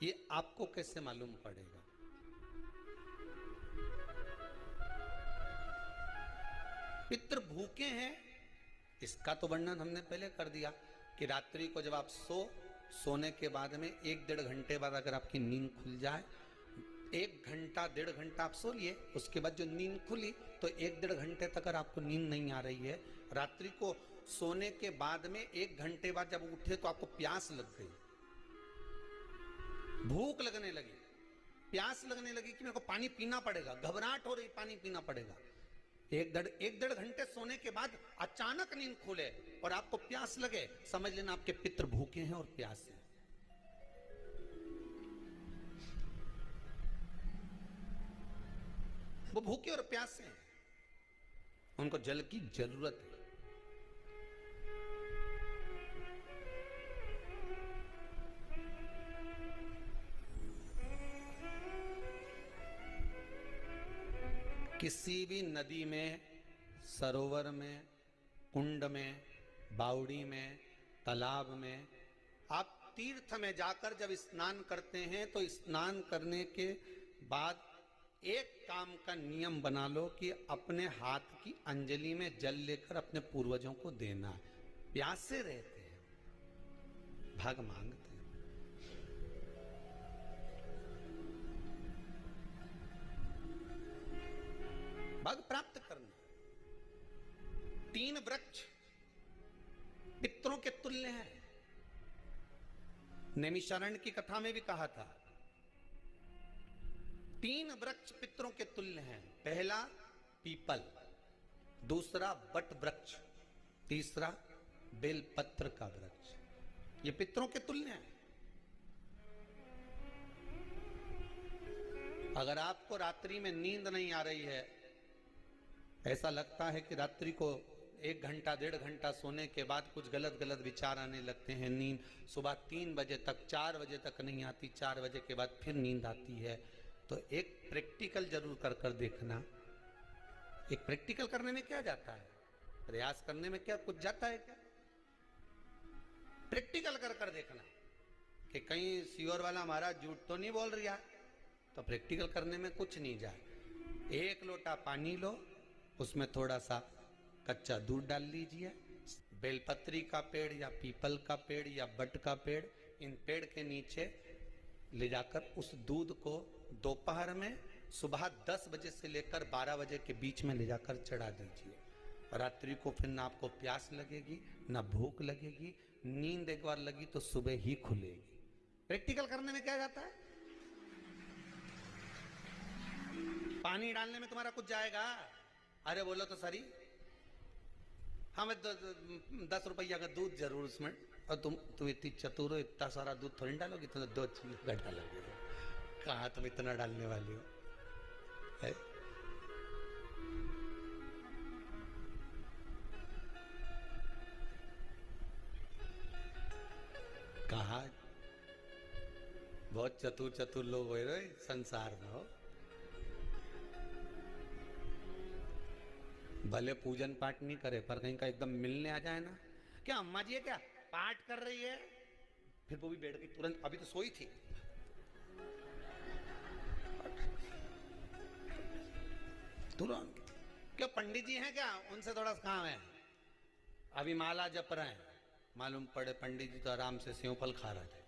ये आपको कैसे मालूम पड़ेगा? पितृ भूखे हैं, इसका तो वर्णन हमने पहले कर दिया कि रात्रि को जब आप सोने के बाद में 1-1.5 घंटे बाद अगर आपकी नींद खुल जाए, 1 घंटा 1.5 घंटा आप सो लिए, उसके बाद जो नींद खुली तो 1-1.5 घंटे तक अगर आपको नींद नहीं आ रही है, रात्रि को सोने के बाद में 1 घंटे बाद जब उठे तो आपको प्यास लग गई, भूख लगने लगी, प्यास लगने लगी कि मेरे को पानी पीना पड़ेगा, घबराहट हो रही, पानी पीना पड़ेगा। 1-1.5 घंटे सोने के बाद अचानक नींद खुले और आपको प्यास लगे, समझ लेना आपके पितृ भूखे हैं और प्यासे हैं। वो भूखे और प्यासे हैं, उनको जल की जरूरत है। किसी भी नदी में, सरोवर में, कुंड में, बावड़ी में, तालाब में, आप तीर्थ में जाकर जब स्नान करते हैं तो स्नान करने के बाद एक काम का नियम बना लो कि अपने हाथ की अंजलि में जल लेकर अपने पूर्वजों को देना है। प्यासे रहते हैं, भाग मांगते हैं। भाग प्राप्त करना। 3 वृक्ष पितरों के तुल्य हैं। नैमिषारण्य की कथा में भी कहा था 3 वृक्ष पितरों के तुल्य हैं। पहला पीपल, दूसरा बट वृक्ष, तीसरा बेलपत्र का वृक्ष। ये पितरों के तुल्य हैं। अगर आपको रात्रि में नींद नहीं आ रही है, ऐसा लगता है कि रात्रि को 1 घंटा 1.5 घंटा सोने के बाद कुछ गलत गलत विचार आने लगते हैं, नींद सुबह 3 बजे तक 4 बजे तक नहीं आती, 4 बजे के बाद फिर नींद आती है, तो एक प्रैक्टिकल जरूर कर कर देखना। एक प्रैक्टिकल करने में क्या जाता है, प्रयास करने में क्या कुछ जाता है क्या? प्रैक्टिकल कर कर देखना कि कहीं सियोर वाला महाराज झूठ तो नहीं बोल रहा, तो प्रैक्टिकल करने में कुछ नहीं जाए। 1 लोटा पानी लो, उसमें थोड़ा सा कच्चा दूध डाल लीजिए। बेलपत्री का पेड़ या पीपल का पेड़ या बट का पेड़, इन पेड़ के नीचे ले जाकर उस दूध को दोपहर में सुबह 10 बजे से लेकर 12 बजे के बीच में ले जाकर चढ़ा दीजिए। रात्रि को फिर ना आपको प्यास लगेगी ना भूख लगेगी, नींद एक बार लगी तो सुबह ही खुलेगी। प्रैक्टिकल करने में क्या जाता है? पानी डालने में तुम्हारा कुछ जाएगा? अरे बोलो तो सरी, हमें 10 रुपया का दूध जरूर उसमें, और तुम इतनी चतुर हो, इतना सारा दूध थोड़ी डालोगी, तुम 2 घंटा लगेगा। कहाँ तुम इतना डालने वाली हो है? कहा बहुत चतुर चतुर लोग हो रहे संसार में हो। भले पूजन पाठ नहीं करे पर कहीं का एकदम मिलने आ जाए ना, क्या अम्मा जी है क्या पाठ कर रही है, फिर वो भी बैठ गई तुरंत, अभी तो सोई थी, तुरंत। क्या पंडित जी हैं क्या, उनसे थोड़ा काम है, अभी माला जप रहे हैं, मालूम पड़े पंडित जी तो आराम से सेव फल खा रहे थे।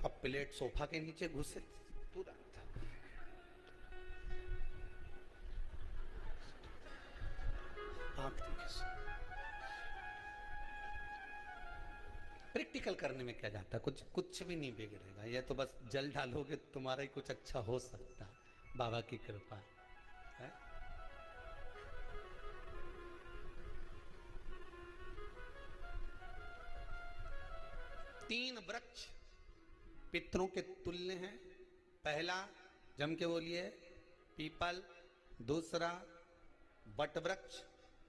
अब प्लेट सोफा के नीचे घुसे तुरंत। प्रैक्टिकल करने में क्या जाता है, कुछ भी नहीं बिगड़ेगा। ये तो बस जल डालोगे तुम्हारा ही कुछ अच्छा हो सकता है, बाबा की कृपा है। 3 वृक्ष पितरों के तुल्य हैं। पहला जम के बोलिए पीपल, दूसरा बट वृक्ष,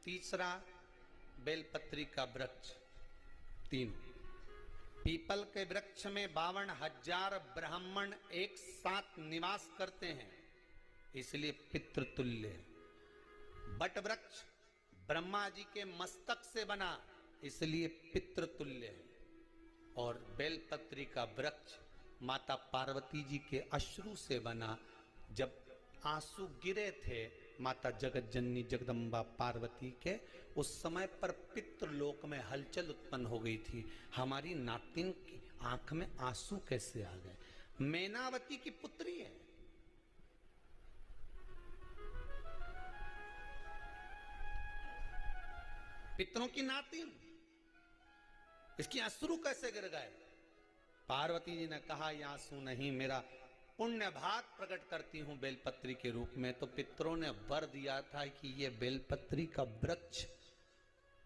तीसरा बेलपत्री का वृक्ष। 3 पीपल के वृक्ष में 52,000 ब्राह्मण एक साथ निवास करते हैं, इसलिए पितृतुल्य है। बट वृक्ष ब्रह्मा जी के मस्तक से बना, इसलिए पितृतुल्य है। बेलपत्री का वृक्ष माता पार्वती जी के अश्रु से बना। जब आंसू गिरे थे माता जगत जननी जगदम्बा पार्वती के, उस समय पर पितृलोक में हलचल उत्पन्न हो गई थी। हमारी नातिन की आंख में आंसू कैसे आ गए? मैनावती की पुत्री है, पितरों की नातिन, इसकी अश्रु कैसे गिर गए? पार्वती जी ने कहा ये आंसू नहीं, मेरा पुण्य भाग प्रकट करती हूं बेलपत्री के रूप में। तो पितरों ने वर दिया था कि ये बेलपत्री का वृक्ष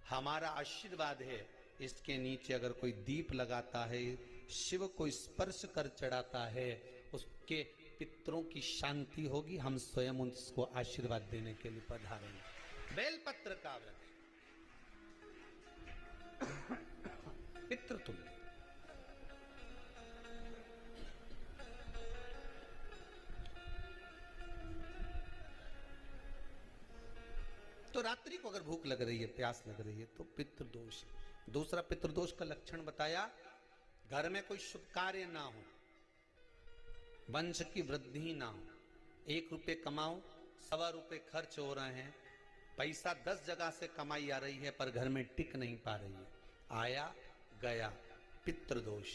हमारा आशीर्वाद है, इसके नीचे अगर कोई दीप लगाता है, शिव को स्पर्श कर चढ़ाता है, उसके पितरों की शांति होगी। हम स्वयं उसको आशीर्वाद देने के लिए पधारेंगे। बेलपत्र का वृक्ष पितृतुल्य। तो रात्रि को अगर भूख लग रही है, प्यास लग रही है, तो पितृदोष। दूसरा पितृदोष का लक्षण बताया, घर में कोई शुभ कार्य ना हो, वंश की वृद्धि ना हो, 1 रुपये कमाओ, 1.25 रुपये खर्च हो रहे हैं, पैसा 10 जगह से कमाई आ रही है पर घर में टिक नहीं पा रही है, आया गया, पितृदोष।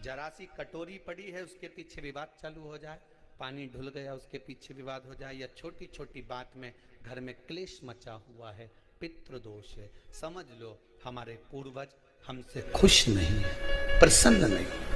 जरा सी कटोरी पड़ी है उसके पीछे विवाद चालू हो जाए, पानी ढुल गया उसके पीछे विवाद हो जाए, या छोटी छोटी बात में घर में क्लेश मचा हुआ है, पितृदोष है। समझ लो हमारे पूर्वज हमसे खुश नहीं है, प्रसन्न नहीं।